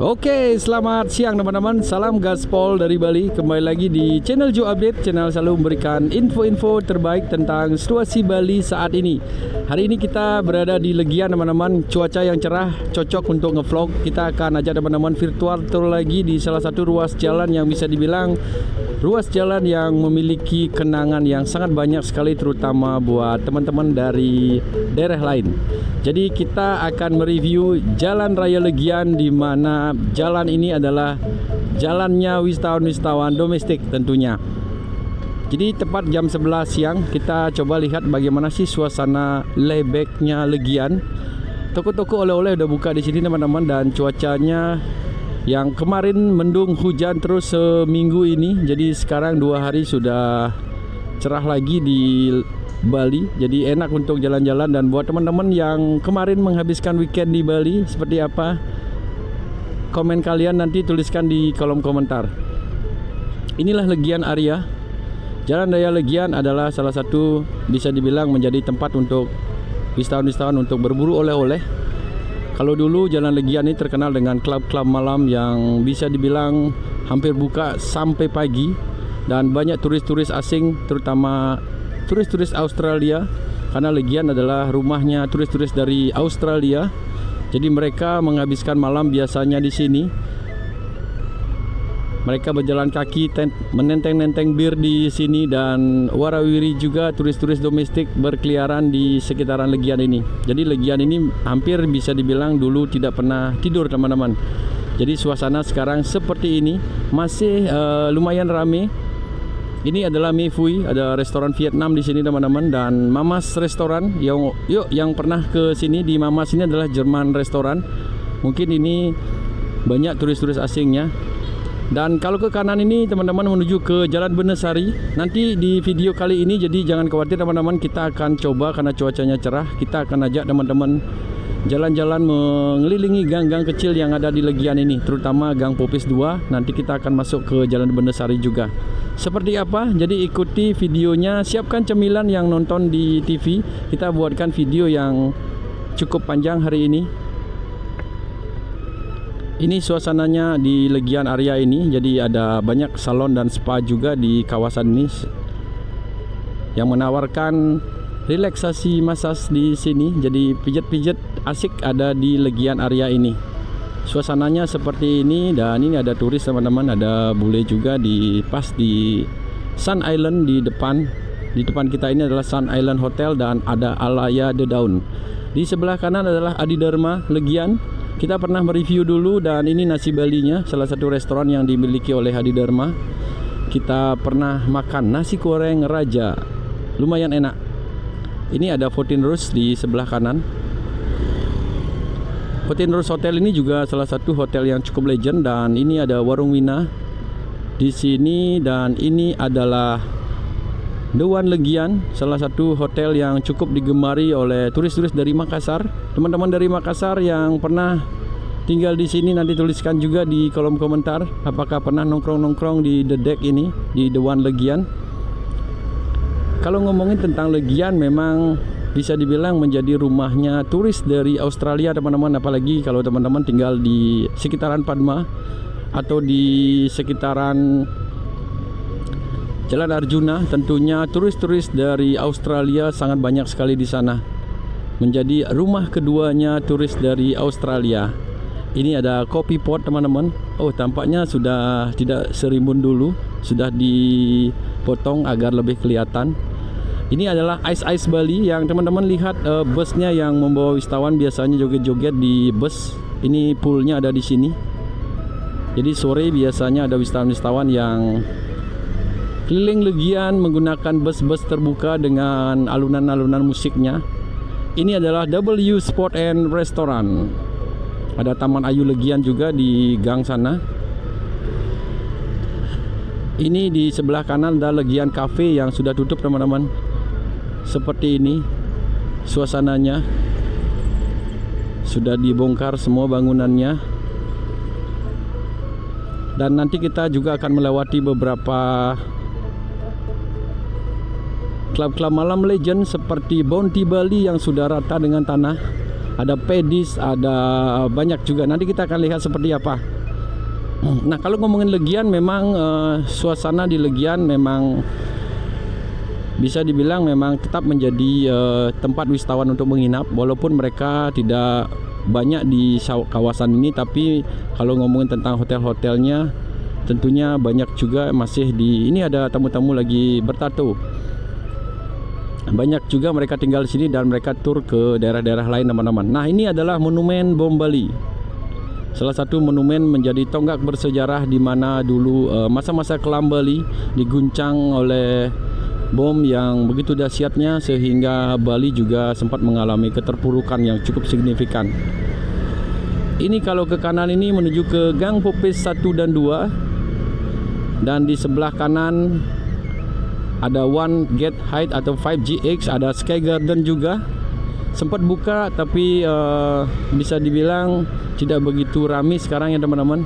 Oke, selamat siang teman-teman. Salam gaspol dari Bali. Kembali lagi di channel Joe Update. Channel selalu memberikan info-info terbaik tentang situasi Bali saat ini. Hari ini kita berada di Legian teman-teman. Cuaca yang cerah, cocok untuk ngevlog. Kita akan ajak teman-teman virtual tour lagi di salah satu ruas jalan yang bisa dibilang ruas jalan yang memiliki kenangan yang sangat banyak sekali, terutama buat teman-teman dari daerah lain. Jadi kita akan mereview Jalan Raya Legian, di mana jalan ini adalah jalannya wisatawan-wisatawan domestik tentunya. Jadi tepat jam 11 siang kita coba lihat bagaimana sih suasana lebeknya Legian. Toko-toko oleh-oleh udah buka di sini teman-teman, dan cuacanya yang kemarin mendung hujan terus seminggu ini, jadi sekarang 2 hari sudah cerah lagi di Bali. Jadi enak untuk jalan-jalan. Dan buat teman-teman yang kemarin menghabiskan weekend di Bali, seperti apa komen kalian, nanti tuliskan di kolom komentar. Inilah Legian area. Jalan Raya Legian adalah salah satu bisa dibilang menjadi tempat untuk wisatawan-wisatawan untuk berburu oleh-oleh. Kalau dulu Jalan Legian ini terkenal dengan klub-klub malam yang bisa dibilang hampir buka sampai pagi, dan banyak turis-turis asing, terutama turis-turis Australia, karena Legian adalah rumahnya turis-turis dari Australia. Jadi mereka menghabiskan malam biasanya di sini. Mereka berjalan kaki, menenteng-nenteng bir di sini, dan warawiri juga turis-turis domestik berkeliaran di sekitaran Legian ini. Jadi Legian ini hampir bisa dibilang dulu tidak pernah tidur teman-teman. Jadi suasana sekarang seperti ini, masih lumayan ramai. Ini adalah Mei Fui, ada restoran Vietnam di sini teman-teman, dan Mamas restoran. Yang pernah ke sini di Mamas ini adalah Jerman restoran. Mungkin ini banyak turis-turis asingnya. Dan kalau ke kanan ini teman-teman menuju ke Jalan Benesari. Nanti di video kali ini, jadi jangan khawatir teman-teman, kita akan coba karena cuacanya cerah, kita akan ajak teman-teman jalan-jalan mengelilingi gang-gang kecil yang ada di Legian ini, terutama Gang Popis 2. Nanti kita akan masuk ke Jalan Benesari juga. Seperti apa? Jadi ikuti videonya. Siapkan cemilan yang nonton di TV. Kita buatkan video yang cukup panjang hari ini. Ini suasananya di Legian area ini. Jadi ada banyak salon dan spa juga di kawasan ini yang menawarkan relaksasi massage di sini. Jadi pijat-pijat asik ada di Legian area ini. Suasananya seperti ini, dan ini ada turis teman-teman, ada bule juga di pas di Sun Island di depan. Di depan kita ini adalah Sun Island Hotel, dan ada Alaya The Dawn. Di sebelah kanan adalah Adi Dharma Legian. Kita pernah mereview dulu, dan ini nasi Balinya, salah satu restoran yang dimiliki oleh Adi Dharma. Kita pernah makan nasi goreng Raja, lumayan enak. Ini ada 14 Rose di sebelah kanan. 14 Rose Hotel ini juga salah satu hotel yang cukup legend, dan ini ada Warung Wina di sini, dan ini adalah The One Legian, salah satu hotel yang cukup digemari oleh turis-turis dari Makassar. Teman-teman dari Makassar yang pernah tinggal di sini, nanti tuliskan juga di kolom komentar apakah pernah nongkrong-nongkrong di The Deck ini, di The One Legian. Kalau ngomongin tentang Legian, memang bisa dibilang menjadi rumahnya turis dari Australia teman-teman. Apalagi kalau teman-teman tinggal di sekitaran Padma atau di sekitaran Jalan Arjuna, tentunya turis-turis dari Australia sangat banyak sekali di sana. Menjadi rumah keduanya turis dari Australia. Ini ada kopi pot teman-teman. Oh, tampaknya sudah tidak serimbun dulu, sudah dipotong agar lebih kelihatan. Ini adalah Ice Bali yang teman-teman lihat busnya yang membawa wisatawan biasanya joget-joget di bus. Ini poolnya ada di sini. Jadi sore biasanya ada wisatawan-wisatawan yang keliling Legian menggunakan bus-bus terbuka dengan alunan-alunan musiknya. Ini adalah W Sport and Restaurant. Ada Taman Ayu Legian juga di gang sana. Ini di sebelah kanan ada Legian Cafe yang sudah tutup teman-teman. Seperti ini suasananya, sudah dibongkar semua bangunannya. Dan nanti kita juga akan melewati beberapa klub-klub malam legend seperti Bounty Bali yang sudah rata dengan tanah. ada pedis, ada banyak juga. Nanti kita akan lihat seperti apa. Nah, kalau ngomongin Legian, memang suasana di Legian memang bisa dibilang memang tetap menjadi tempat wisatawan untuk menginap, walaupun mereka tidak banyak di kawasan ini. Tapi kalau ngomongin tentang hotel-hotelnya, tentunya banyak juga masih di ini. Ada tamu-tamu lagi bertato. Banyak juga mereka tinggal di sini dan mereka tur ke daerah-daerah lain teman-teman. Nah, ini adalah Monumen Bom Bali. Salah satu monumen menjadi tonggak bersejarah di mana dulu masa-masa kelam Bali diguncang oleh bom yang begitu dahsyatnya sehingga Bali juga sempat mengalami keterpurukan yang cukup signifikan. Ini kalau ke kanan ini menuju ke Gang Popis 1 dan 2. Dan di sebelah kanan ada One Gate Height atau 5GX, ada Sky Garden juga. Sempat buka tapi bisa dibilang tidak begitu ramai sekarang ya teman-teman.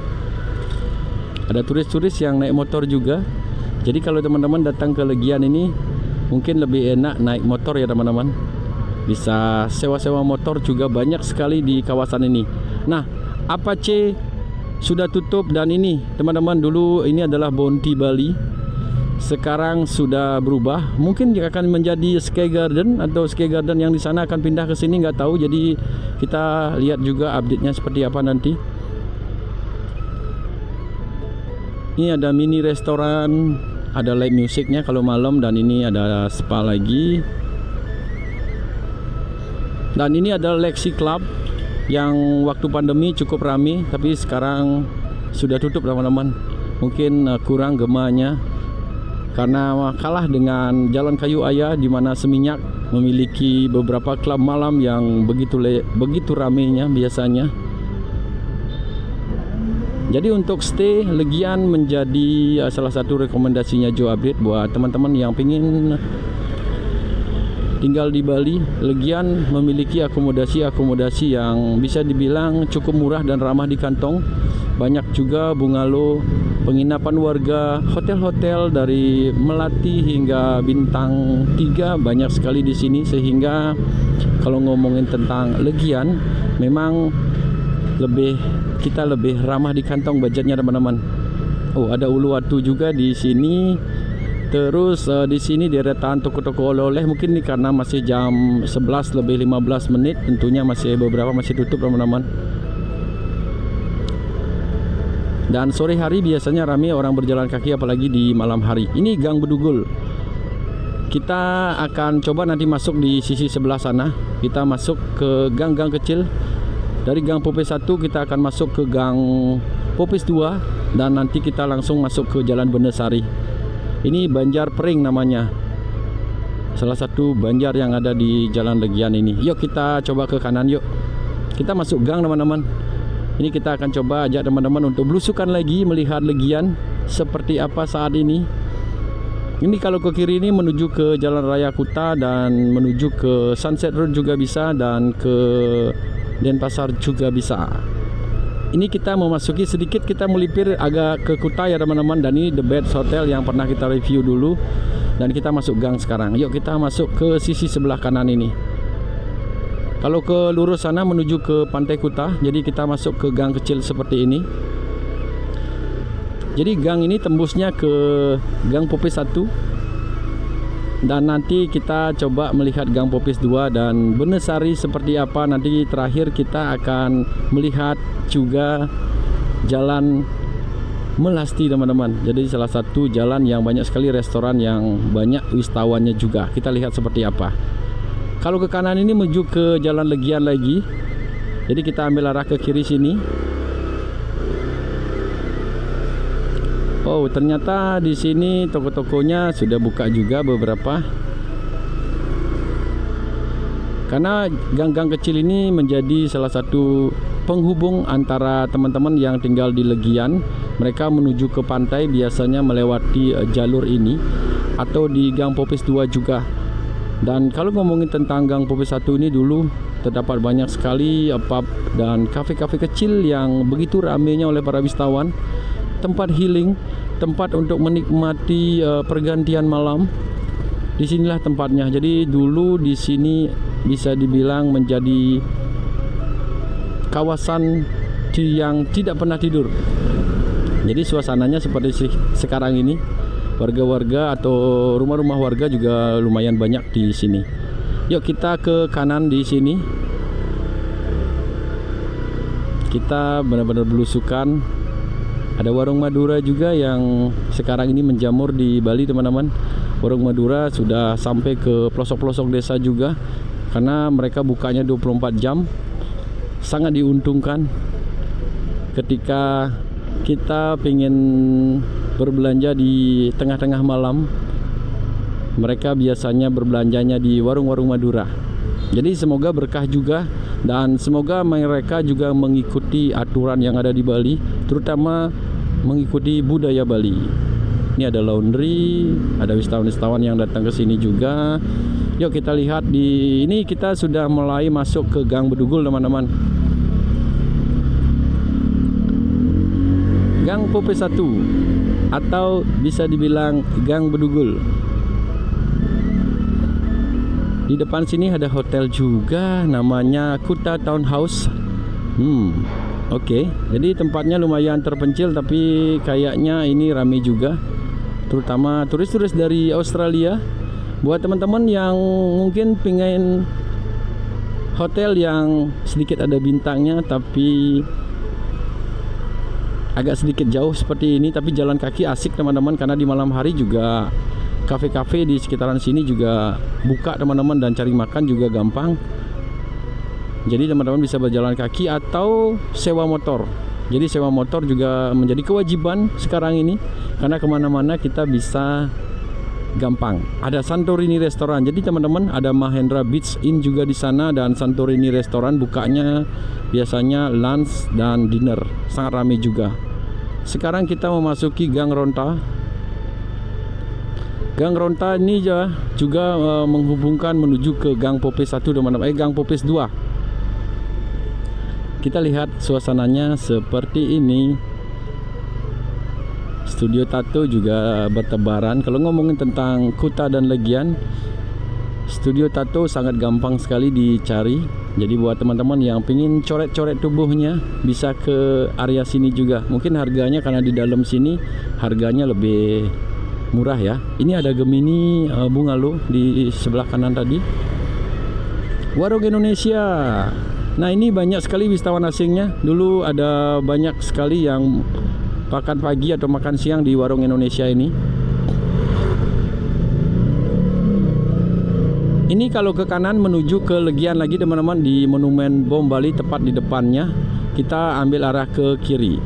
Ada turis-turis yang naik motor juga. Jadi kalau teman-teman datang ke Legian ini mungkin lebih enak naik motor ya teman-teman. Bisa sewa-sewa motor juga banyak sekali di kawasan ini. Nah, Apache sudah tutup dan ini teman-teman, dulu ini adalah Bounty Bali. Sekarang sudah berubah, mungkin akan menjadi Sky Garden atau Sky Garden yang di sana akan pindah ke sini, nggak tahu. Jadi kita lihat juga update-nya seperti apa nanti. Ini ada mini restoran, ada live musiknya kalau malam, dan ini ada spa lagi. Dan ini adalah Lexi Club yang waktu pandemi cukup ramai, tapi sekarang sudah tutup teman-teman. Mungkin kurang gemanya karena kalah dengan Jalan Kayu Aya di mana Seminyak memiliki beberapa klub malam yang begitu ramainya biasanya. Jadi untuk stay, Legian menjadi salah satu rekomendasinya Joe Update buat teman-teman yang ingin tinggal di Bali. Legian memiliki akomodasi yang bisa dibilang cukup murah dan ramah di kantong. Banyak juga bungalow, penginapan warga, hotel-hotel dari Melati hingga bintang 3 banyak sekali di sini. Sehingga kalau ngomongin tentang Legian, memang kita lebih ramah di kantong budgetnya teman-teman. Oh, ada Uluwatu juga di sini. Terus di sini deretan toko-toko oleh-oleh. Mungkin ini karena masih jam 11 lebih 15 menit, tentunya beberapa masih tutup teman-teman. Dan sore hari biasanya ramai orang berjalan kaki, apalagi di malam hari. Ini Gang Bedugul. Kita akan coba nanti masuk di sisi sebelah sana. Kita masuk ke gang-gang kecil. Dari Gang Popis 1 kita akan masuk ke Gang Popis 2 dan nanti kita langsung masuk ke Jalan Benesari. Ini Banjar Pering namanya. Salah satu banjar yang ada di Jalan Legian ini. Yuk kita coba ke kanan yuk. Kita masuk gang teman-teman. Ini kita akan coba ajak teman-teman untuk belusukan lagi melihat Legian seperti apa saat ini. Ini kalau ke kiri ini menuju ke Jalan Raya Kuta dan menuju ke Sunset Road juga bisa, dan ke Denpasar juga bisa. Ini kita memasuki sedikit, kita melipir agak ke Kuta ya teman-teman. Dan ini The Best Hotel yang pernah kita review dulu. Dan kita masuk gang sekarang. Yuk kita masuk ke sisi sebelah kanan ini. Kalau ke lurus sana menuju ke Pantai Kuta. Jadi kita masuk ke gang kecil seperti ini. Jadi gang ini tembusnya ke Gang Popis 1. Dan nanti kita coba melihat Gang Popis 2 dan Benesari seperti apa. Nanti terakhir kita akan melihat juga Jalan Melasti teman-teman. Jadi salah satu jalan yang banyak sekali restoran yang banyak wisatawannya juga. Kita lihat seperti apa. Kalau ke kanan ini menuju ke Jalan Legian lagi. Jadi kita ambil arah ke kiri sini. Oh, ternyata di sini toko-tokonya sudah buka juga beberapa. Karena gang-gang kecil ini menjadi salah satu penghubung antara teman-teman yang tinggal di Legian. Mereka menuju ke pantai biasanya melewati jalur ini atau di Gang Popis 2 juga. Dan kalau ngomongin tentang Gang Popis 1 ini, dulu terdapat banyak sekali pub dan kafe-kafe kecil yang begitu ramainya oleh para wisatawan. Tempat healing, tempat untuk menikmati pergantian malam. Disinilah tempatnya. Jadi dulu di sini bisa dibilang menjadi kawasan yang tidak pernah tidur. Jadi suasananya seperti sekarang ini. Warga-warga atau rumah-rumah warga juga lumayan banyak di sini. Yuk kita ke kanan di sini. Kita benar-benar belusukan. Ada warung Madura juga yang sekarang ini menjamur di Bali, teman-teman. Warung Madura sudah sampai ke pelosok-pelosok desa juga, karena mereka bukanya 24 jam. Sangat diuntungkan ketika kita pengen berbelanja di tengah-tengah malam. Mereka biasanya berbelanjanya di warung-warung Madura. Jadi semoga berkah juga, dan semoga mereka juga mengikuti aturan yang ada di Bali, terutama mengikuti budaya Bali. Ini ada laundry, ada wisatawan-wisatawan yang datang ke sini juga. Yuk kita lihat di ini, kita sudah mulai masuk ke Gang Bedugul, teman-teman. Gang Pope 1 atau bisa dibilang Gang Bedugul. Di depan sini ada hotel juga, namanya Kuta Townhouse. Oke. Jadi tempatnya lumayan terpencil, tapi kayaknya ini ramai juga, terutama turis-turis dari Australia. Buat teman-teman yang mungkin pengen hotel yang sedikit ada bintangnya tapi agak sedikit jauh seperti ini, tapi jalan kaki asik, teman-teman, karena di malam hari juga kafe-kafe di sekitaran sini juga buka, teman-teman, dan cari makan juga gampang. Jadi teman-teman bisa berjalan kaki atau sewa motor. Jadi sewa motor juga menjadi kewajiban sekarang ini, karena kemana-mana kita bisa gampang. Ada Santorini Restoran. Jadi teman-teman, ada Mahendra Beach Inn juga di sana, dan Santorini Restoran bukanya biasanya lunch dan dinner. Sangat ramai juga. Sekarang kita memasuki Gang Ronta. Gang Ronta ini juga menghubungkan menuju ke Gang Pope 1, teman-teman. Gang Pope 2. Kita lihat suasananya seperti ini. Studio tato juga bertebaran. Kalau ngomongin tentang Kuta dan Legian, studio tato sangat gampang sekali dicari. Jadi buat teman-teman yang ingin coret-coret tubuhnya, bisa ke area sini juga. Mungkin harganya, karena di dalam sini harganya lebih murah ya. Ini ada Gemini Bungalow di sebelah kanan tadi. Warung Indonesia. Nah, ini banyak sekali wisatawan asingnya. Dulu ada banyak sekali yang makan pagi atau makan siang di warung Indonesia ini. Ini kalau ke kanan menuju ke Legian lagi, teman-teman, di Monumen Bom Bali, tepat di depannya. Kita ambil arah ke kiri.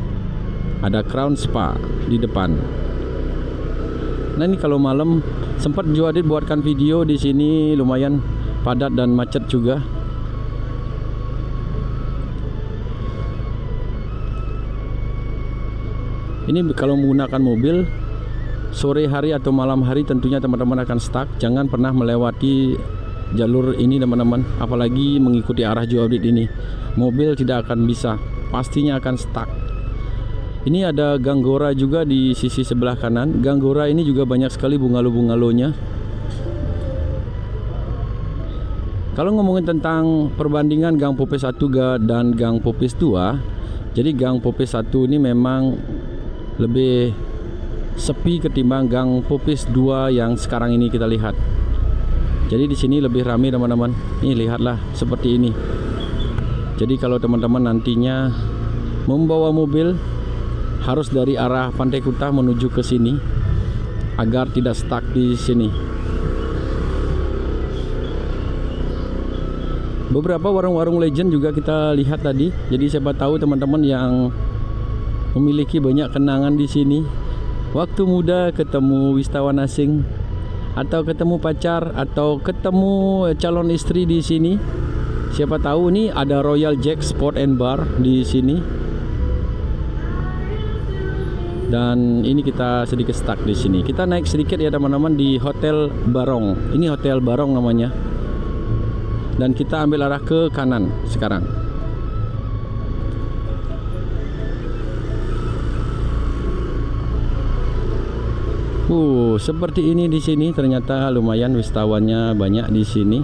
Ada Crown Spa di depan. Nah, ini kalau malam sempat Joadit buatkan video di sini, lumayan padat dan macet juga. Ini kalau menggunakan mobil sore hari atau malam hari, tentunya teman-teman akan stuck. Jangan pernah melewati jalur ini, teman-teman, apalagi mengikuti arah Joadit ini. Mobil tidak akan bisa, pastinya akan stuck. Ini ada Ganggora juga di sisi sebelah kanan. Ganggora ini juga banyak sekali bungalow-bungalow-nya. Kalau ngomongin tentang perbandingan Gang Pope 1 dan Gang Pope 2, jadi Gang Pope 1 ini memang lebih sepi ketimbang Gang Pope 2 yang sekarang ini kita lihat. Jadi di sini lebih ramai, teman-teman. Ini lihatlah seperti ini. Jadi kalau teman-teman nantinya membawa mobil, harus dari arah Pantai Kuta menuju ke sini agar tidak stuck di sini. Beberapa warung-warung legend juga kita lihat tadi. Jadi siapa tahu teman-teman yang memiliki banyak kenangan di sini, waktu muda ketemu wisatawan asing, atau ketemu pacar, atau ketemu calon istri di sini. Siapa tahu nih ada Royal Jack Sport and Bar di sini. Dan ini kita sedikit stuck di sini. Kita naik sedikit ya, teman-teman, di Hotel Barong. Ini Hotel Barong namanya. Dan kita ambil arah ke kanan sekarang. Seperti ini di sini. Ternyata lumayan wisatawannya banyak di sini.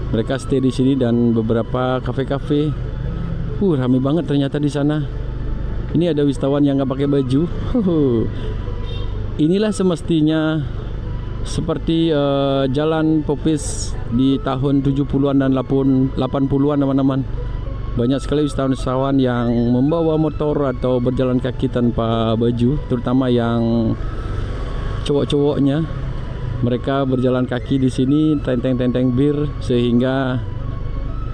Mereka stay di sini, dan beberapa kafe-kafe Ramai banget ternyata di sana. Ini ada wisatawan yang nggak pakai baju. Inilah semestinya seperti jalan Popis di tahun 70-an dan 80-an teman-teman. Banyak sekali wisatawan yang membawa motor atau berjalan kaki tanpa baju, terutama yang cowok-cowoknya. Mereka berjalan kaki di sini tenteng-tenteng bir, sehingga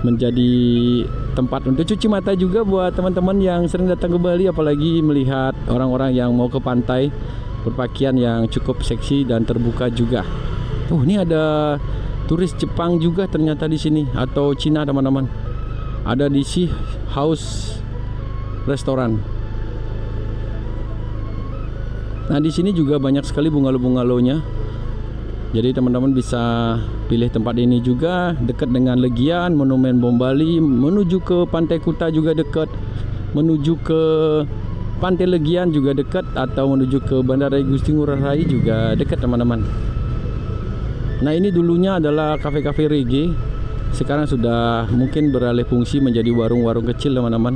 menjadi tempat untuk cuci mata juga buat teman-teman yang sering datang ke Bali, apalagi melihat orang-orang yang mau ke pantai berpakaian yang cukup seksi dan terbuka juga. Ini ada turis Jepang juga ternyata di sini, atau Cina teman-teman. Ada di Sea House Restoran. Nah, di sini juga banyak sekali bungalow-bungalownya. Jadi teman-teman bisa pilih tempat ini juga, dekat dengan Legian, Monumen Bom Bali, menuju ke Pantai Kuta juga dekat, menuju ke Pantai Legian juga dekat, atau menuju ke Bandara Igusti Ngurah Rai juga dekat teman-teman. Nah, ini dulunya adalah kafe-kafe reggae. Sekarang sudah mungkin beralih fungsi menjadi warung-warung kecil teman-teman.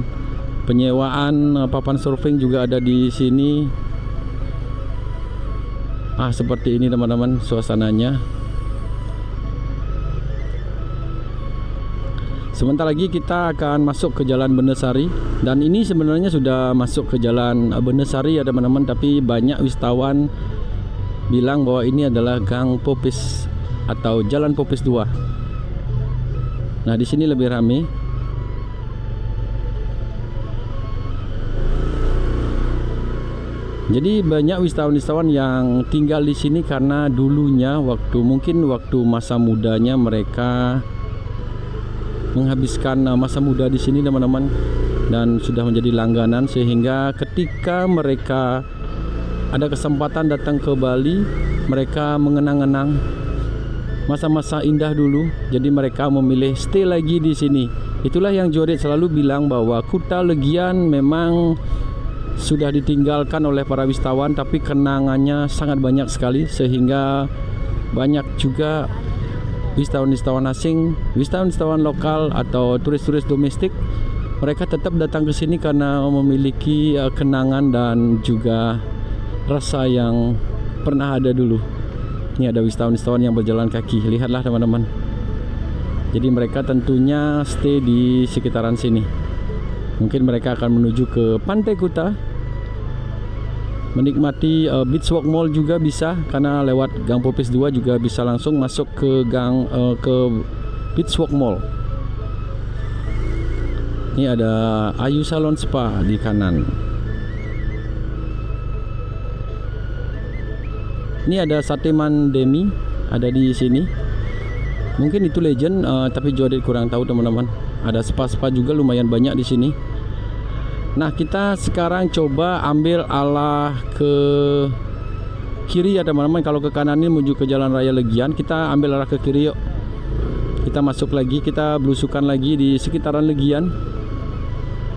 Penyewaan papan surfing juga ada di sini. Seperti ini teman-teman suasananya. Sebentar lagi kita akan masuk ke Jalan Benesari, dan ini sebenarnya sudah masuk ke Jalan Benesari ya teman-teman, tapi banyak wisatawan bilang bahwa ini adalah Gang Popis atau Jalan Popis 2. Nah, di sini lebih ramai. Jadi banyak wisatawan-wisatawan yang tinggal di sini karena dulunya mungkin waktu masa mudanya mereka menghabiskan masa muda di sini teman-teman, dan sudah menjadi langganan, sehingga ketika mereka ada kesempatan datang ke Bali, mereka mengenang-enang masa-masa indah dulu, jadi mereka memilih stay lagi di sini. Itulah yang Jodet selalu bilang, bahwa Kuta Legian memang sudah ditinggalkan oleh para wisatawan, tapi kenangannya sangat banyak sekali, sehingga banyak juga wisatawan-wisatawan asing, wisatawan-wisatawan lokal atau turis-turis domestik, mereka tetap datang ke sini karena memiliki kenangan dan juga rasa yang pernah ada dulu. Ini ada wisatawan-wisatawan yang berjalan kaki, lihatlah teman-teman. Jadi mereka tentunya stay di sekitaran sini. Mungkin mereka akan menuju ke Pantai Kuta, menikmati Beach Walk Mall juga bisa, karena lewat Gang Popis 2 juga bisa langsung masuk ke ke Beach Walk Mall. Ini ada Ayu Salon Spa di kanan. Ini ada Sate Mandemi ada di sini. Mungkin itu legend, tapi Jodet kurang tahu teman-teman. Ada spa-spa juga lumayan banyak di sini. Nah, kita sekarang coba ambil arah ke kiri ya teman-teman. Kalau ke kanan ini menuju ke Jalan Raya Legian, kita ambil arah ke kiri yuk. Kita masuk lagi, kita belusukan lagi di sekitaran Legian.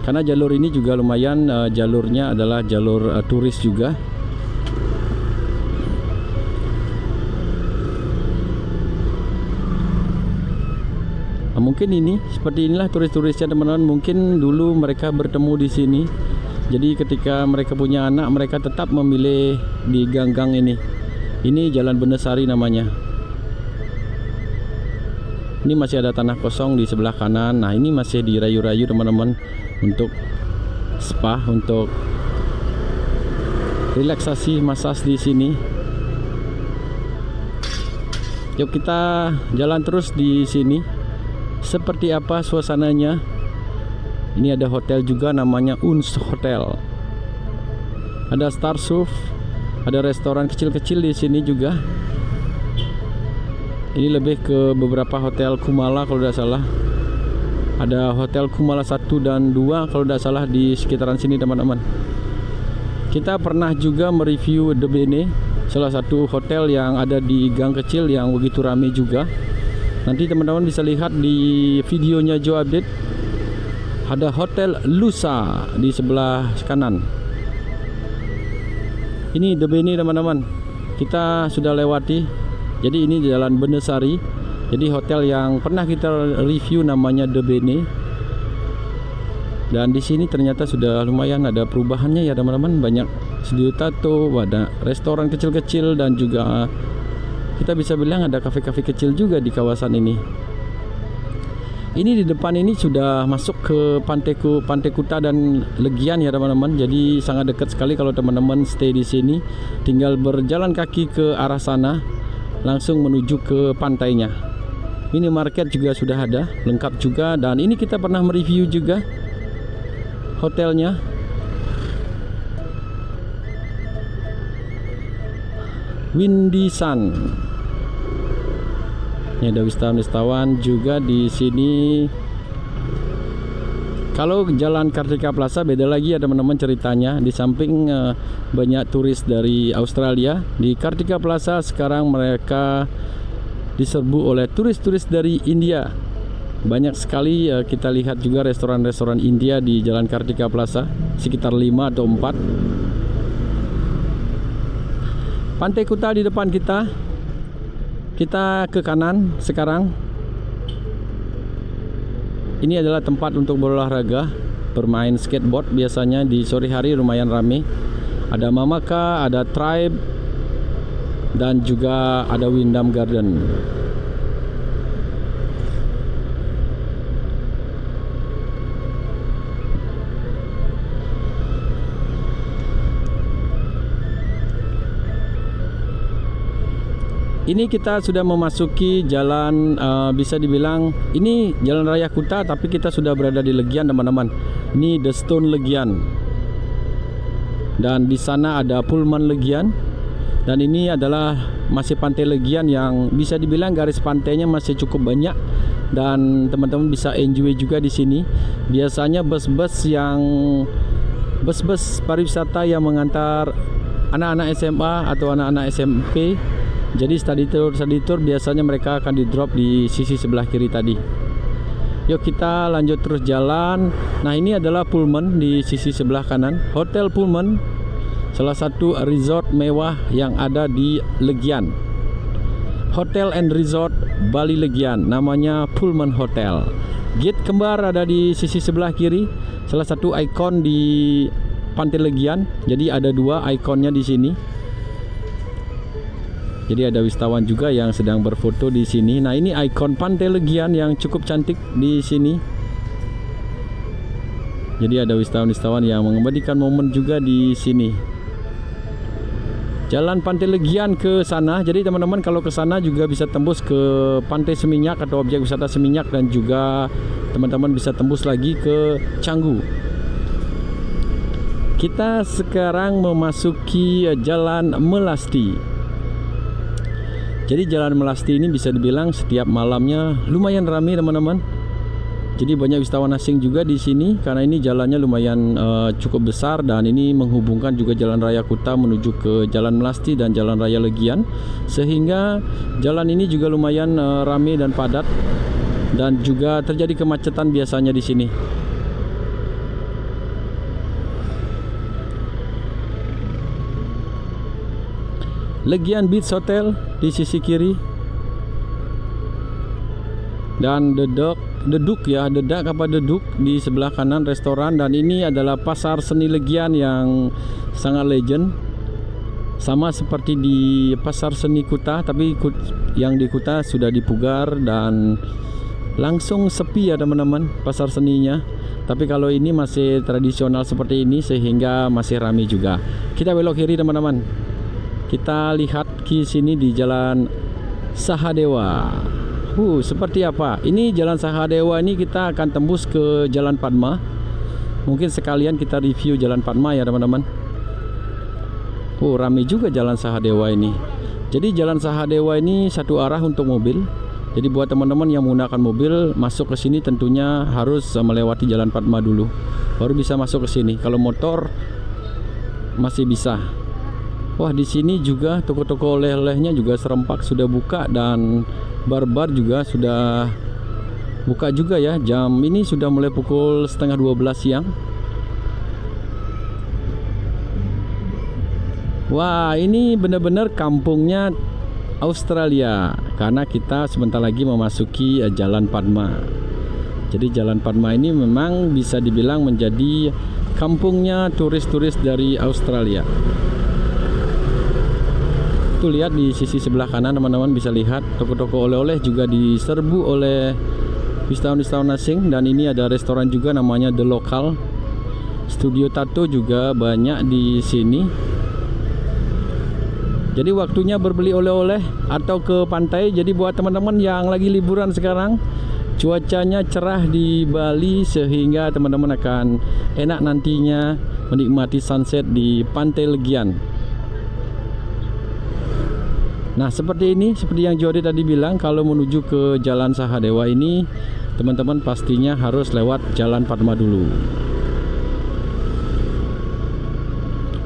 Karena jalur ini juga lumayan, jalurnya adalah jalur turis juga. Mungkin ini seperti inilah turis-turisnya teman-teman. Mungkin dulu mereka bertemu di sini. Jadi ketika mereka punya anak, mereka tetap memilih di gang-gang ini. Ini Jalan Benesari namanya. Ini masih ada tanah kosong di sebelah kanan. Nah, ini masih dirayu-rayu teman-teman untuk spa, untuk relaksasi, massage di sini. Yuk kita jalan terus di sini. Seperti apa suasananya? Ini ada hotel juga namanya Uns Hotel. Ada Star Surf, ada restoran kecil-kecil di sini juga. Ini lebih ke beberapa hotel Kumala kalau tidak salah. Ada hotel Kumala 1 dan 2 kalau tidak salah di sekitaran sini teman-teman. Kita pernah juga mereview The Bene, salah satu hotel yang ada di gang kecil yang begitu ramai juga. Nanti teman-teman bisa lihat di videonya Joe Update. Ada Hotel Lusa di sebelah kanan. Ini The Bene teman-teman. Kita sudah lewati. Jadi ini Jalan Benesari. Jadi hotel yang pernah kita review namanya The Bene. Dan di sini ternyata sudah lumayan ada perubahannya ya teman-teman. Banyak studio tato, ada restoran kecil-kecil, dan juga kita bisa bilang ada kafe-kafe kecil juga di kawasan ini. Ini di depan ini sudah masuk ke Pantai Kuta dan Legian ya teman-teman. Jadi sangat dekat sekali kalau teman-teman stay di sini. Tinggal berjalan kaki ke arah sana, langsung menuju ke pantainya. Minimarket juga sudah ada, lengkap juga. Dan ini kita pernah mereview juga hotelnya. Windy Sun. Ini ada wisatawan juga di sini. Kalau jalan Kartika Plaza beda lagi ya teman-teman ceritanya. Di samping banyak turis dari Australia, di Kartika Plaza sekarang mereka diserbu oleh turis-turis dari India. Banyak sekali kita lihat juga restoran-restoran India di Jalan Kartika Plaza, sekitar 5 atau 4. Pantai Kuta di depan kita. Kita ke kanan sekarang. Ini adalah tempat untuk berolahraga, bermain skateboard. Biasanya di sore hari lumayan ramai. Ada Mamaka, ada Tribe, dan juga ada Wyndham Garden. Ini kita sudah memasuki jalan, bisa dibilang ini Jalan Raya Kuta, tapi kita sudah berada di Legian teman-teman. Ini The Stone Legian. Dan di sana ada Pullman Legian. Dan ini adalah masih Pantai Legian yang bisa dibilang garis pantainya masih cukup banyak. Dan teman-teman bisa enjoy juga di sini. Biasanya bus-bus pariwisata yang mengantar anak-anak SMA atau anak-anak SMP. Jadi study tour biasanya mereka akan di drop di sisi sebelah kiri tadi. Yuk kita lanjut terus jalan. Nah ini adalah Pullman di sisi sebelah kanan. Hotel Pullman, salah satu resort mewah yang ada di Legian. Hotel and Resort Bali Legian, namanya Pullman Hotel. Gate kembar ada di sisi sebelah kiri. Salah satu ikon di Pantai Legian. Jadi ada 2 ikonnya di sini. Jadi ada wisatawan juga yang sedang berfoto di sini. Nah, ini ikon Pantai Legian yang cukup cantik di sini. Jadi ada wisatawan-wisatawan yang mengabadikan momen juga di sini. Jalan Pantai Legian ke sana. Jadi teman-teman kalau ke sana juga bisa tembus ke Pantai Seminyak atau objek wisata Seminyak, dan juga teman-teman bisa tembus lagi ke Canggu. Kita sekarang memasuki Jalan Melasti. Jadi Jalan Melasti ini bisa dibilang setiap malamnya lumayan ramai teman-teman. Jadi banyak wisatawan asing juga di sini karena ini jalannya lumayan cukup besar, dan ini menghubungkan juga Jalan Raya Kuta menuju ke Jalan Melasti dan Jalan Raya Legian, sehingga jalan ini juga lumayan ramai dan padat, dan juga terjadi kemacetan biasanya di sini. Legian Beach Hotel di sisi kiri, dan Dedek di sebelah kanan restoran. Dan ini adalah pasar seni Legian yang sangat legend, sama seperti di pasar seni Kuta, tapi yang di Kuta sudah dipugar dan langsung sepi ya teman-teman pasar seninya. Tapi kalau ini masih tradisional seperti ini sehingga masih ramai juga. Kita belok kiri teman-teman. Kita lihat ke sini di Jalan Sahadewa. Seperti apa? Ini Jalan Sahadewa ini kita akan tembus ke Jalan Padma. Mungkin sekalian kita review Jalan Padma ya teman-teman. Ramai juga Jalan Sahadewa ini. Jadi Jalan Sahadewa ini satu arah untuk mobil. Jadi buat teman-teman yang menggunakan mobil masuk ke sini tentunya harus melewati Jalan Padma dulu, baru bisa masuk ke sini. Kalau motor masih bisa. Wah, di sini juga toko-toko oleh-olehnya juga serempak sudah buka, dan bar-bar juga sudah buka juga ya. Jam ini sudah mulai pukul 11:30 siang. Wah, ini benar-benar kampungnya Australia karena kita sebentar lagi memasuki Jalan Padma. Jadi Jalan Padma ini memang bisa dibilang menjadi kampungnya turis-turis dari Australia. Tuh lihat di sisi sebelah kanan teman-teman bisa lihat toko-toko oleh-oleh juga diserbu oleh wisatawan-wisatawan asing, dan ini ada restoran juga namanya The Local. Studio tato juga banyak di sini. Jadi waktunya berbeli oleh-oleh atau ke pantai. Jadi buat teman-teman yang lagi liburan sekarang, cuacanya cerah di Bali sehingga teman-teman akan enak nantinya menikmati sunset di Pantai Legian. Nah seperti ini, seperti yang Jody tadi bilang, kalau menuju ke Jalan Sahadewa ini teman-teman pastinya harus lewat Jalan Padma dulu.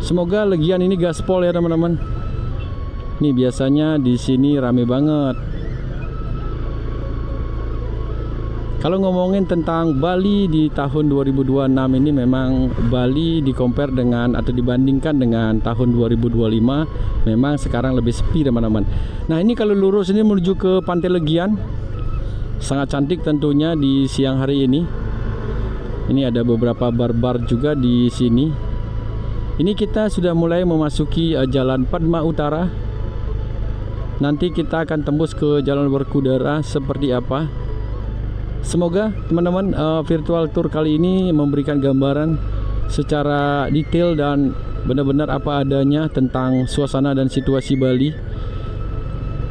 Semoga Legian ini gaspol ya teman-teman. Nih biasanya di sini rame banget. Kalau ngomongin tentang Bali di tahun 2026 ini, memang Bali di-compare dengan atau dibandingkan dengan tahun 2025 memang sekarang lebih sepi teman-teman. Nah ini kalau lurus ini menuju ke Pantai Legian, sangat cantik tentunya di siang hari ini. Ini ada beberapa bar-bar juga di sini. Ini kita sudah mulai memasuki Jalan Padma Utara. Nanti kita akan tembus ke Jalan Werkudara seperti apa. Semoga teman-teman virtual tour kali ini memberikan gambaran secara detail dan benar-benar apa adanya tentang suasana dan situasi Bali.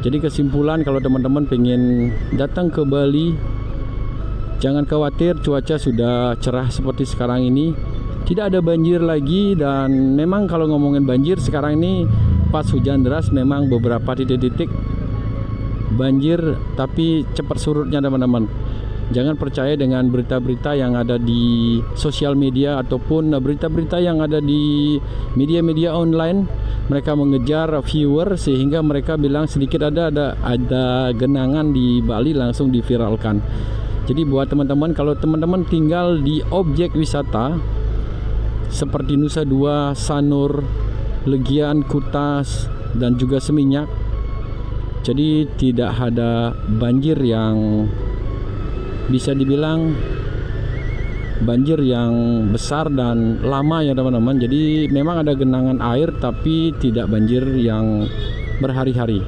Jadi kesimpulan, kalau teman-teman pengen datang ke Bali, jangan khawatir, cuaca sudah cerah seperti sekarang ini. Tidak ada banjir lagi, dan memang kalau ngomongin banjir sekarang ini pas hujan deras memang beberapa titik-titik banjir, tapi cepat surutnya teman-teman. Jangan percaya dengan berita-berita yang ada di sosial media ataupun berita-berita yang ada di media-media online. Mereka mengejar viewer sehingga mereka bilang sedikit ada genangan di Bali langsung diviralkan. Jadi buat teman-teman, kalau teman-teman tinggal di objek wisata seperti Nusa Dua, Sanur, Legian, Kutas, dan juga Seminyak, jadi tidak ada banjir yang bisa dibilang banjir yang besar dan lama ya teman-teman. Jadi memang ada genangan air tapi tidak banjir yang berhari-hari.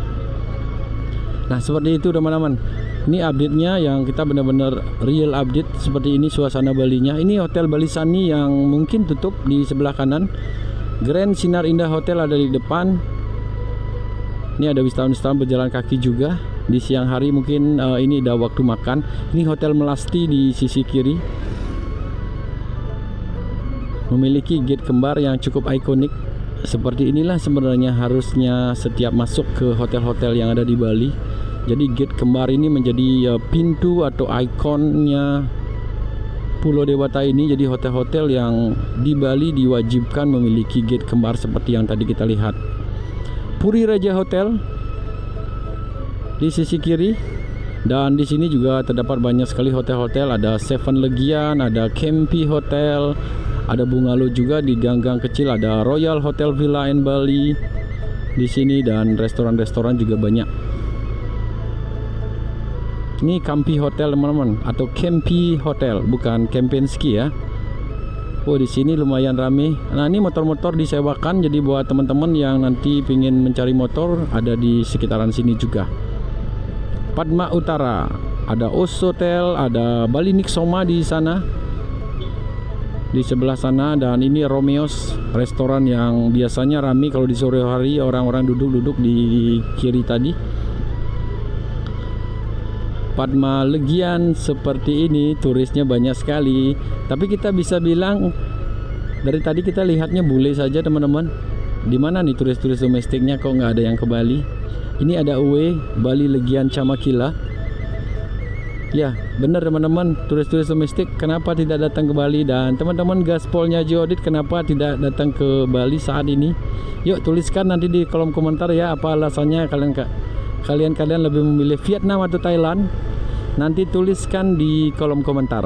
Nah seperti itu teman-teman. Ini update-nya yang kita benar-benar real update. Seperti ini suasana Balinya. Ini Hotel Bali Sunny yang mungkin tutup di sebelah kanan. Grand Sinar Indah Hotel ada di depan. Ini ada wisatawan-wisatawan berjalan kaki juga. Di siang hari mungkin ini udah waktu makan. Ini Hotel Melasti di sisi kiri. Memiliki gate kembar yang cukup ikonik. Seperti inilah sebenarnya harusnya setiap masuk ke hotel-hotel yang ada di Bali. Jadi gate kembar ini menjadi pintu atau ikonnya Pulau Dewata ini. Jadi hotel-hotel yang di Bali diwajibkan memiliki gate kembar seperti yang tadi kita lihat. Puri Raja Hotel di sisi kiri, dan di sini juga terdapat banyak sekali hotel-hotel. Ada Seven Legian, ada Kempi Hotel, ada Bungalow juga di gang-gang kecil. Ada Royal Hotel Villa and Bali di sini, dan restoran-restoran juga banyak. Ini Kampi Hotel teman-teman, atau Kempi Hotel, bukan Kempinski ya. Oh di sini lumayan rame. Nah ini motor-motor disewakan, jadi buat teman-teman yang nanti pingin mencari motor ada di sekitaran sini juga. Padma Utara, ada Os Hotel, ada Bali Nixoma di sana, di sebelah sana, dan ini Romeo's, restoran yang biasanya rame kalau di sore hari, orang-orang duduk-duduk di kiri tadi. Padma Legian seperti ini, turisnya banyak sekali. Tapi kita bisa bilang dari tadi kita lihatnya bule saja teman-teman. Di mana nih turis-turis domestiknya, kok nggak ada yang ke Bali? Ini ada UE Bali Legian Camakila. Ya benar teman-teman, turis-turis domestik kenapa tidak datang ke Bali? Dan teman-teman gaspolnya Geodit kenapa tidak datang ke Bali saat ini? Yuk tuliskan nanti di kolom komentar ya, apa alasannya kalian lebih memilih Vietnam atau Thailand. Nanti tuliskan di kolom komentar.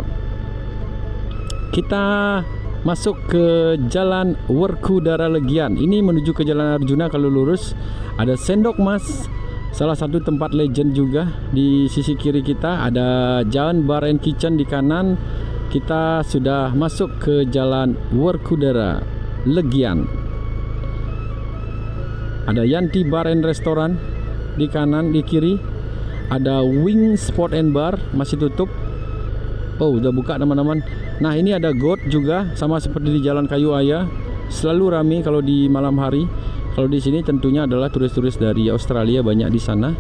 Kita masuk ke Jalan Werkudara Legian. Ini menuju ke Jalan Arjuna kalau lurus. Ada Sendok Mas, salah satu tempat legend juga. Di sisi kiri kita ada Jalan Bar and Kitchen, di kanan kita sudah masuk ke Jalan Werkudara Legian. Ada Yanti Bar and Restoran di kanan, di kiri ada Wing Sport and Bar, masih tutup. Oh, udah buka teman-teman. Nah, ini ada Goat juga, sama seperti di Jalan Kayu Aya, selalu ramai kalau di malam hari. Kalau di sini tentunya adalah turis-turis dari Australia banyak di sana.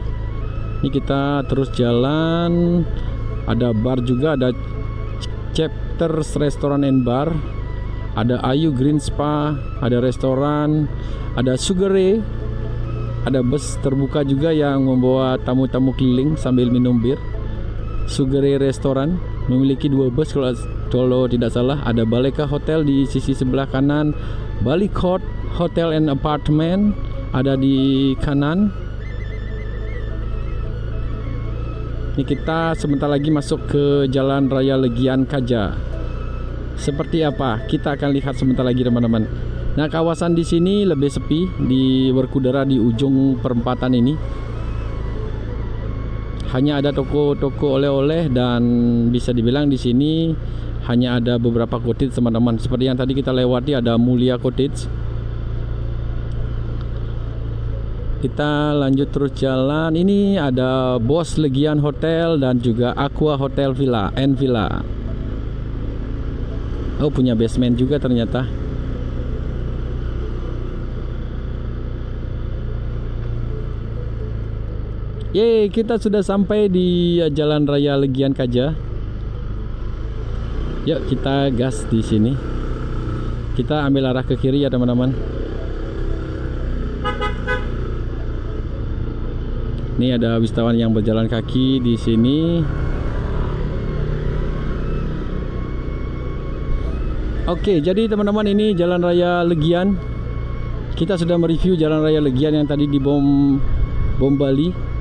Ini kita terus jalan, ada bar juga, ada Chapters Restaurant and Bar, ada Ayu Green Spa, ada restoran, ada Sugar Ray, ada bus terbuka juga yang membawa tamu-tamu keliling sambil minum bir. Sugar Ray Restoran memiliki 2 bus kalau tidak salah. Ada Baleka Hotel di sisi sebelah kanan, Bali Court Hotel and Apartment ada di kanan. Ini kita sebentar lagi masuk ke Jalan Raya Legian Kaja. Seperti apa? Kita akan lihat sebentar lagi teman-teman. Nah, kawasan di sini lebih sepi di Werkudara, di ujung perempatan ini. Hanya ada toko-toko oleh-oleh dan bisa dibilang di sini hanya ada beberapa cottage teman-teman. Seperti yang tadi kita lewati ada Mulia Cottage. Kita lanjut terus jalan. Ini ada Bos Legian Hotel dan juga Aqua Hotel Villa and Villa. Oh, punya basement juga ternyata. Yeay, kita sudah sampai di Jalan Raya Legian Kaja. Yuk kita gas di sini. Kita ambil arah ke kiri ya teman-teman. Ini ada wisatawan yang berjalan kaki di sini. Oke, jadi teman-teman, ini Jalan Raya Legian. Kita sudah mereview Jalan Raya Legian yang tadi di Bom Bali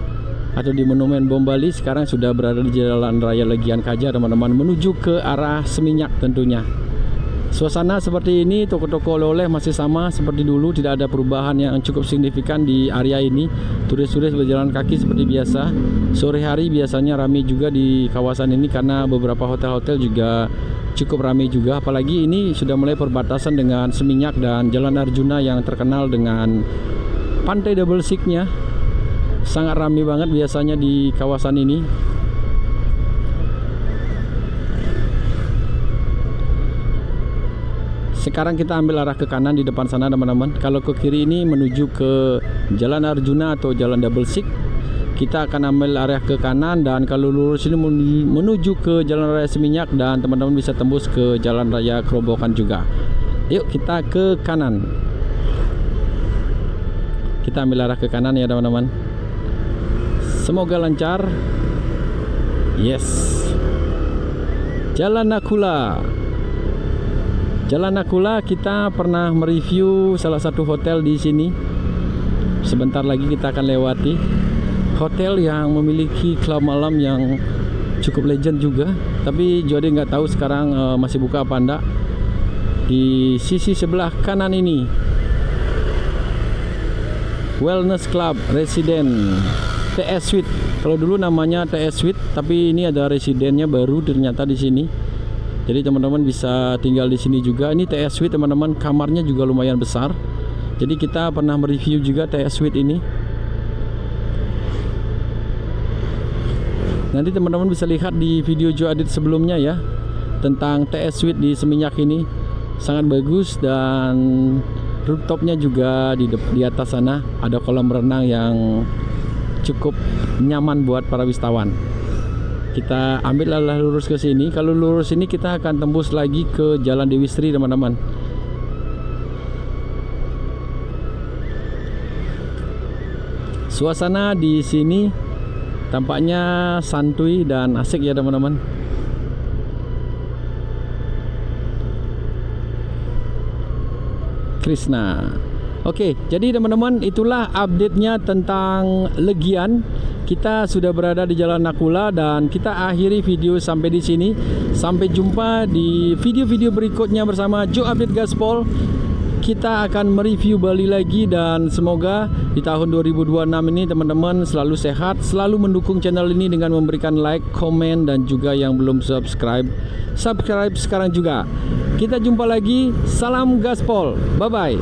atau di Monumen Bom Bali. Sekarang sudah berada di Jalan Raya Legian Kaja teman-teman, menuju ke arah Seminyak tentunya. Suasana seperti ini, toko-toko oleh-oleh masih sama seperti dulu, tidak ada perubahan yang cukup signifikan di area ini. Turis-turis berjalan kaki seperti biasa. Sore hari biasanya ramai juga di kawasan ini karena beberapa hotel-hotel juga cukup ramai juga. Apalagi ini sudah mulai perbatasan dengan Seminyak dan Jalan Arjuna yang terkenal dengan pantai double seek-nya. Sangat ramai banget biasanya di kawasan ini. Sekarang kita ambil arah ke kanan di depan sana teman-teman. Kalau ke kiri ini menuju ke Jalan Arjuna atau Jalan Double Seek. Kita akan ambil arah ke kanan, dan kalau lurus ini menuju ke Jalan Raya Seminyak, dan teman-teman bisa tembus ke Jalan Raya Kerobokan juga. Yuk kita ke kanan. Kita ambil arah ke kanan ya teman-teman. Semoga lancar. Yes. Jalan Nakula. Jalan Nakula, kita pernah mereview salah satu hotel di sini. Sebentar lagi kita akan lewati hotel yang memiliki klub malam yang cukup legend juga. Tapi Jody nggak tahu sekarang masih buka apa enggak. Di sisi sebelah kanan ini, Wellness Club Resident TS Suite. Kalau dulu namanya TS Suite, tapi ini ada residennya baru ternyata di sini. Jadi teman-teman bisa tinggal di sini juga. Ini TS Suite teman-teman, kamarnya juga lumayan besar. Jadi kita pernah mereview juga TS Suite ini. Nanti teman-teman bisa lihat di video Joe Adit sebelumnya ya, tentang TS Suite di Seminyak ini. Sangat bagus, dan rooftopnya juga di atas sana ada kolam renang yang cukup nyaman buat para wisatawan. Kita ambil arah lurus ke sini. Kalau lurus ini kita akan tembus lagi ke Jalan Dewi Sri teman-teman. Suasana di sini tampaknya santuy dan asik ya teman-teman. Krishna. Oke, jadi teman-teman, itulah update-nya tentang Legian. Kita sudah berada di Jalan Nakula, dan kita akhiri video sampai di sini. Sampai jumpa di video-video berikutnya bersama Joe Update Gaspol. kita akan mereview Bali lagi, dan semoga di tahun 2026 ini teman-teman selalu sehat, selalu mendukung channel ini dengan memberikan like, komen, dan juga yang belum subscribe sekarang juga. Kita jumpa lagi. Salam gaspol. Bye bye.